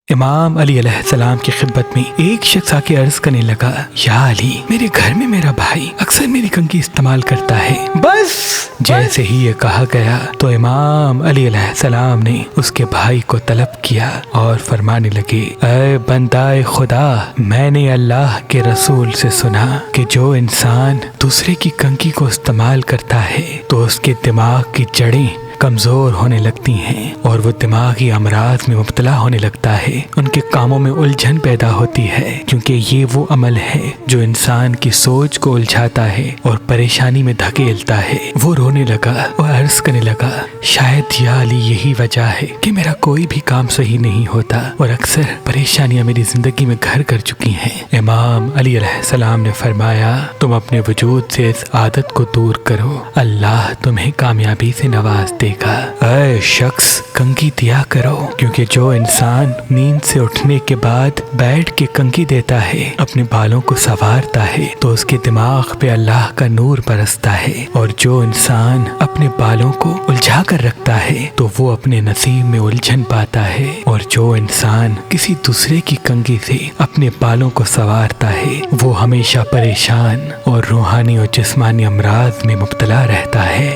امام علی علیہ السلام کی خدمت میں ایک شخص آ کے عرض کرنے لگا، یا علی، میرے گھر میں میرا بھائی اکثر میری کنگھی استعمال کرتا ہے۔ بس جیسے ہی یہ کہا گیا تو امام علی علیہ السلام نے اس کے بھائی کو طلب کیا اور فرمانے لگے، اے بندہ خدا، میں نے اللہ کے رسول سے سنا کہ جو انسان دوسرے کی کنگھی کو استعمال کرتا ہے تو اس کے دماغ کی جڑیں کمزور ہونے لگتی ہیں اور وہ دماغی امراض میں مبتلا ہونے لگتا ہے، ان کے کاموں میں الجھن پیدا ہوتی ہے، کیونکہ یہ وہ عمل ہے جو انسان کی سوچ کو الجھاتا ہے اور پریشانی میں دھکیلتا ہے۔ وہ رونے لگا اور عرض کرنے لگا، شاید یا علی یہی وجہ ہے کہ میرا کوئی بھی کام صحیح نہیں ہوتا اور اکثر پریشانیاں میری زندگی میں گھر کر چکی ہیں۔ امام علی علیہ السلام نے فرمایا، تم اپنے وجود سے اس عادت کو دور کرو، اللہ تمہیں کامیابی سے نواز دے گا۔ اے شخص، کنگھی دیا کرو، کیونکہ جو انسان نیند سے اٹھنے کے بعد بیٹھ کے کنگھی دیتا ہے، اپنے بالوں کو سنوارتا ہے تو اس کے دماغ پہ اللہ کا نور برستا ہے، اور جو انسان اپنے بالوں کو الجھا کر رکھتا ہے تو وہ اپنے نصیب میں الجھن پاتا ہے، اور جو انسان کسی دوسرے کی کنگھی سے اپنے بالوں کو سنوارتا ہے وہ ہمیشہ پریشان اور روحانی اور جسمانی امراض میں مبتلا رہتا ہے۔